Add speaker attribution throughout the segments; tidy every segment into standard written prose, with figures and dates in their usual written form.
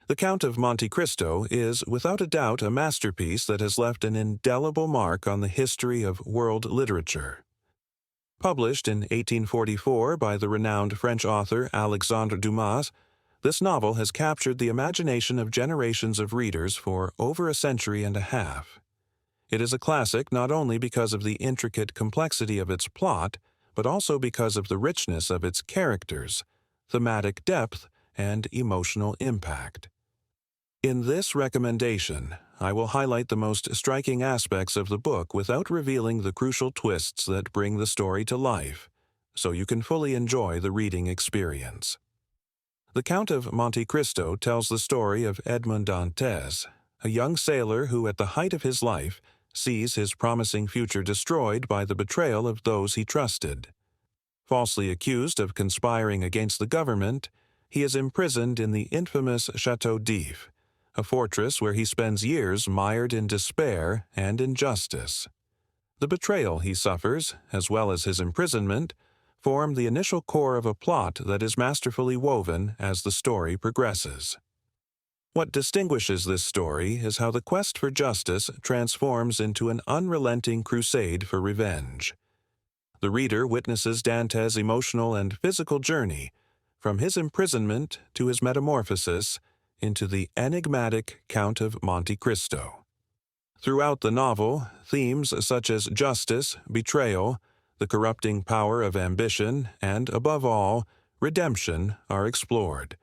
Speaker 1: The Count of Monte Cristo is, without a doubt, a masterpiece that has left an indelible mark on the history of world literature. Published in 1844 by the renowned French author Alexandre Dumas, this novel has captured the imagination of generations of readers for over a century and a half. It is a classic not only because of the intricate complexity of its plot, but also because of the richness of its characters, thematic depth, and emotional impact. In this recommendation, I will highlight the most striking aspects of the book without revealing the crucial twists that bring the story to life, so you can fully enjoy the reading experience. The Count of Monte Cristo tells the story of Edmond Dantès, a young sailor who, at the height of his life, sees his promising future destroyed by the betrayal of those he trusted. Falsely accused of conspiring against the government, he is imprisoned in the infamous Château d'If, a fortress where he spends years mired in despair and injustice. The betrayal he suffers, as well as his imprisonment, form the initial core of a plot that is masterfully woven as the story progresses. What distinguishes this story is how the quest for justice transforms into an unrelenting crusade for revenge. The reader witnesses Dantès' emotional and physical journey, from his imprisonment to his metamorphosis into the enigmatic Count of Monte Cristo. Throughout the novel, themes such as justice, betrayal, the corrupting power of ambition, and, above all, redemption are explored.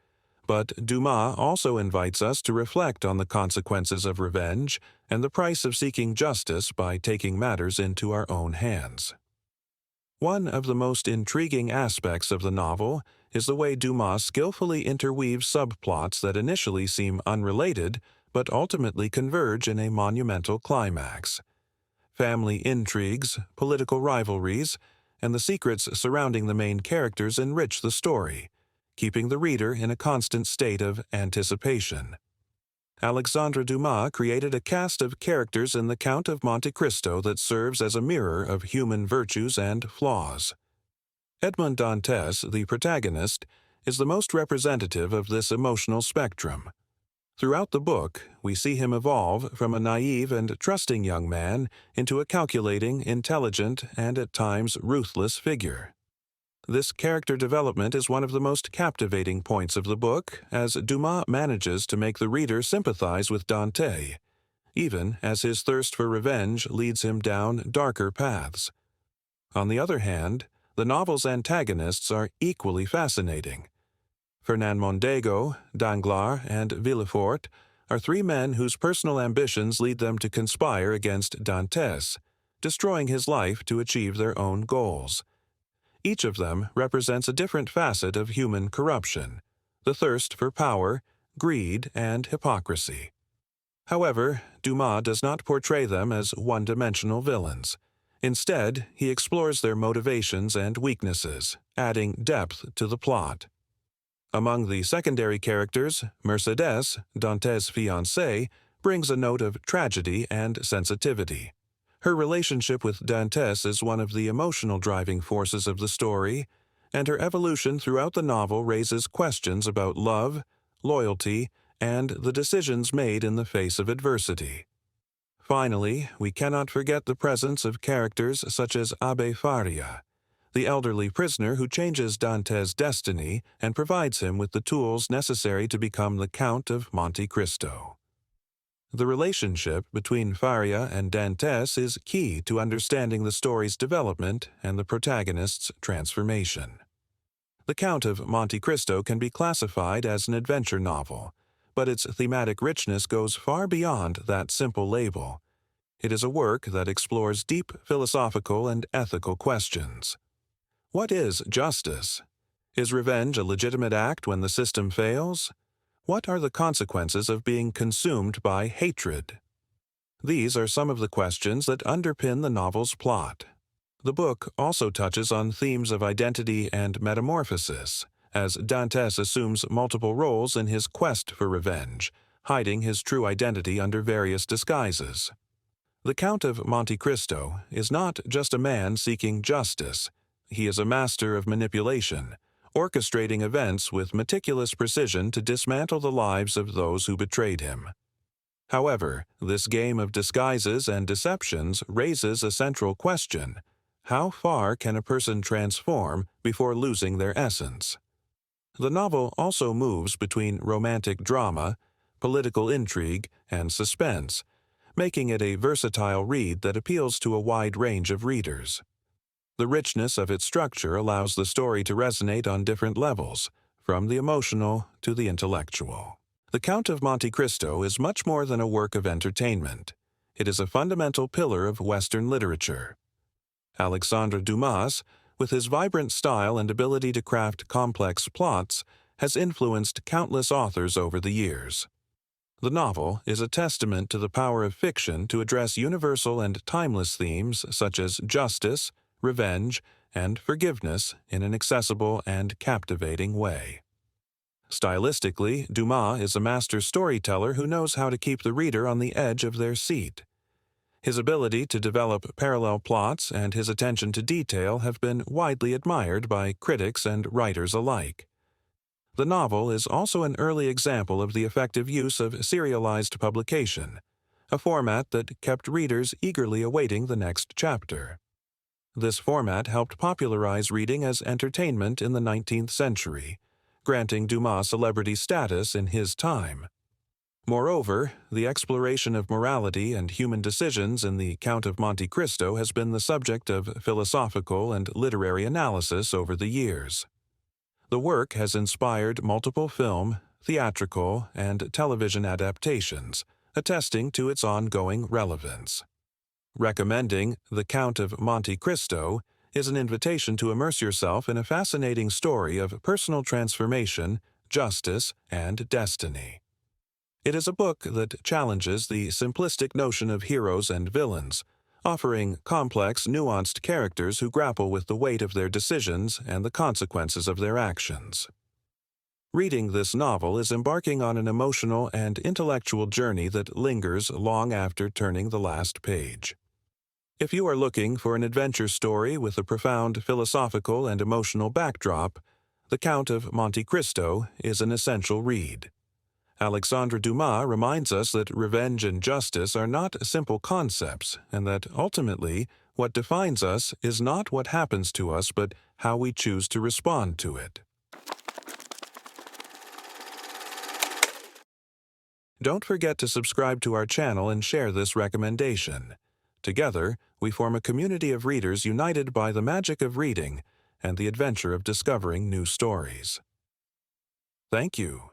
Speaker 1: But Dumas also invites us to reflect on the consequences of revenge and the price of seeking justice by taking matters into our own hands. One of the most intriguing aspects of the novel is the way Dumas skillfully interweaves subplots that initially seem unrelated but ultimately converge in a monumental climax. Family intrigues, political rivalries, and the secrets surrounding the main characters enrich the story, keeping the reader in a constant state of anticipation. Alexandre Dumas created a cast of characters in The Count of Monte Cristo that serves as a mirror of human virtues and flaws. Edmond Dantès, the protagonist, is the most representative of this emotional spectrum. Throughout the book, we see him evolve from a naive and trusting young man into a calculating, intelligent, and at times ruthless figure. This character development is one of the most captivating points of the book, as Dumas manages to make the reader sympathize with Dantès, even as his thirst for revenge leads him down darker paths. On the other hand, the novel's antagonists are equally fascinating. Fernand Mondego, Danglars, and Villefort are three men whose personal ambitions lead them to conspire against Dantès, destroying his life to achieve their own goals. Each of them represents a different facet of human corruption, the thirst for power, greed, and hypocrisy. However, Dumas does not portray them as one-dimensional villains. Instead, he explores their motivations and weaknesses, adding depth to the plot. Among the secondary characters, Mercédès, Dantès' fiancée, brings a note of tragedy and sensitivity. Her relationship with Dantès is one of the emotional driving forces of the story, and her evolution throughout the novel raises questions about love, loyalty, and the decisions made in the face of adversity. Finally, we cannot forget the presence of characters such as Abbé Faria, the elderly prisoner who changes Dantès' destiny and provides him with the tools necessary to become the Count of Monte Cristo. The relationship between Faria and Dantès is key to understanding the story's development and the protagonist's transformation. The Count of Monte Cristo can be classified as an adventure novel, but its thematic richness goes far beyond that simple label. It is a work that explores deep philosophical and ethical questions. What is justice? Is revenge a legitimate act when the system fails? What are the consequences of being consumed by hatred? These are some of the questions that underpin the novel's plot. The book also touches on themes of identity and metamorphosis, as Dantès assumes multiple roles in his quest for revenge, hiding his true identity under various disguises. The Count of Monte Cristo is not just a man seeking justice. He is a master of manipulation, orchestrating events with meticulous precision to dismantle the lives of those who betrayed him. However, this game of disguises and deceptions raises a central question: how far can a person transform before losing their essence? The novel also moves between romantic drama, political intrigue, and suspense, making it a versatile read that appeals to a wide range of readers. The richness of its structure allows the story to resonate on different levels, from the emotional to the intellectual. The Count of Monte Cristo is much more than a work of entertainment. It is a fundamental pillar of Western literature. Alexandre Dumas, with his vibrant style and ability to craft complex plots, has influenced countless authors over the years. The novel is a testament to the power of fiction to address universal and timeless themes such as justice, revenge, and forgiveness in an accessible and captivating way. Stylistically, Dumas is a master storyteller who knows how to keep the reader on the edge of their seat. His ability to develop parallel plots and his attention to detail have been widely admired by critics and writers alike. The novel is also an early example of the effective use of serialized publication, a format that kept readers eagerly awaiting the next chapter. This format helped popularize reading as entertainment in the 19th century, granting Dumas celebrity status in his time. Moreover, the exploration of morality and human decisions in the Count of Monte Cristo has been the subject of philosophical and literary analysis over the years. The work has inspired multiple film, theatrical, and television adaptations, attesting to its ongoing relevance. Recommending The Count of Monte Cristo is an invitation to immerse yourself in a fascinating story of personal transformation, justice, and destiny. It is a book that challenges the simplistic notion of heroes and villains, offering complex, nuanced characters who grapple with the weight of their decisions and the consequences of their actions. Reading this novel is embarking on an emotional and intellectual journey that lingers long after turning the last page. If you are looking for an adventure story with a profound philosophical and emotional backdrop, The Count of Monte Cristo is an essential read. Alexandre Dumas reminds us that revenge and justice are not simple concepts, and that ultimately, what defines us is not what happens to us, but how we choose to respond to it. Don't forget to subscribe to our channel and share this recommendation. Together, we form a community of readers united by the magic of reading and the adventure of discovering new stories. Thank you.